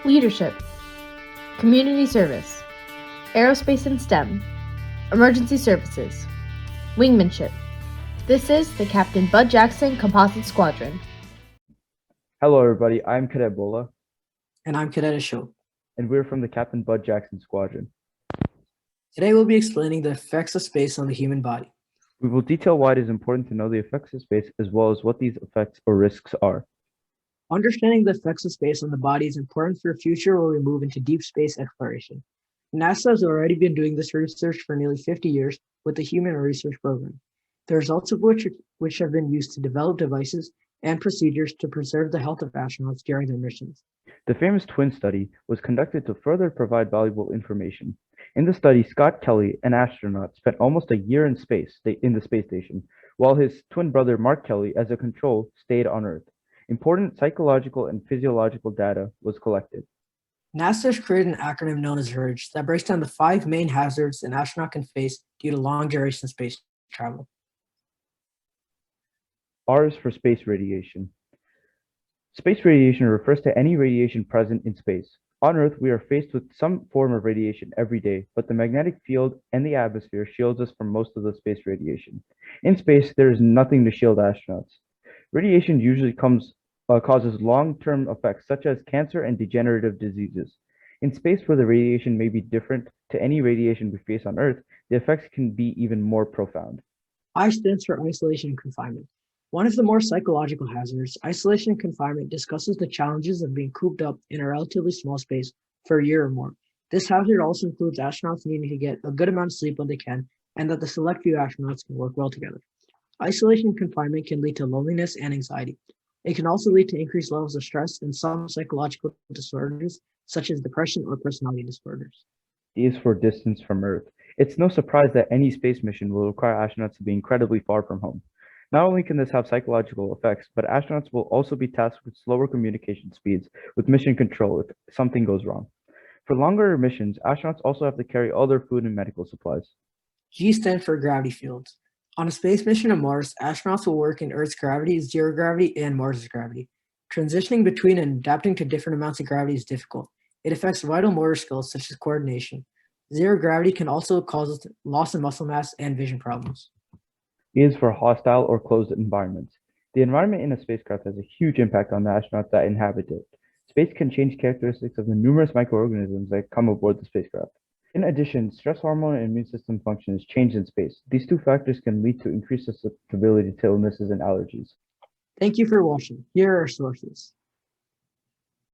leadership, community service, aerospace and STEM, emergency services, wingmanship. This is the Captain Bud Jackson Composite Squadron. Hello, everybody. I'm Cadet Bola, And I'm Cadet Ashok. and we're from the Captain Bud Jackson Squadron. Today we'll be explaining the effects of space on the human body. We will detail why it is important to know the effects of space as well as what these effects or risks are. Understanding the effects of space on the body is important for a future where we move into deep space exploration. NASA has already been doing this research for nearly 50 years with the Human Research Program, the results of which have been used to develop devices and procedures to preserve the health of astronauts during their missions. The famous twin study was conducted to further provide valuable information. In the study, Scott Kelly, an astronaut, spent almost a year in the space station, while his twin brother Mark Kelly, as a control, stayed on Earth. Important psychological and physiological data was collected. NASA has created an acronym known as URGE that breaks down the 5 main hazards an astronaut can face due to long-duration space travel. R is for space radiation. Space radiation refers to any radiation present in space. On Earth, we are faced with some form of radiation every day, but the magnetic field and the atmosphere shields us from most of the space radiation. In space, there is nothing to shield astronauts. Radiation usually causes long-term effects such as cancer and degenerative diseases. In space, where the radiation may be different to any radiation we face on Earth, the effects can be even more profound. I stands for isolation and confinement. One of the more psychological hazards, isolation and confinement, discusses the challenges of being cooped up in a relatively small space for a year or more. This hazard also includes astronauts needing to get a good amount of sleep when they can, and that the select few astronauts can work well together. Isolation and confinement can lead to loneliness and anxiety. It can also lead to increased levels of stress and some psychological disorders, such as depression or personality disorders. D is for distance from Earth. It's no surprise that any space mission will require astronauts to be incredibly far from home. Not only can this have psychological effects, but astronauts will also be tasked with slower communication speeds with mission control if something goes wrong. For longer missions, astronauts also have to carry other food and medical supplies. G stands for gravity fields. On a space mission to Mars, astronauts will work in Earth's gravity, zero gravity, and Mars's gravity. Transitioning between and adapting to different amounts of gravity is difficult. It affects vital motor skills such as coordination. Zero gravity can also cause loss of muscle mass and vision problems. E is for hostile or closed environments. The environment in a spacecraft has a huge impact on the astronauts that inhabit it. Space can change characteristics of the numerous microorganisms that come aboard the spacecraft. In addition, stress hormone and immune system functions change in space. These two factors can lead to increased susceptibility to illnesses and allergies. Thank you for watching. Here are our sources.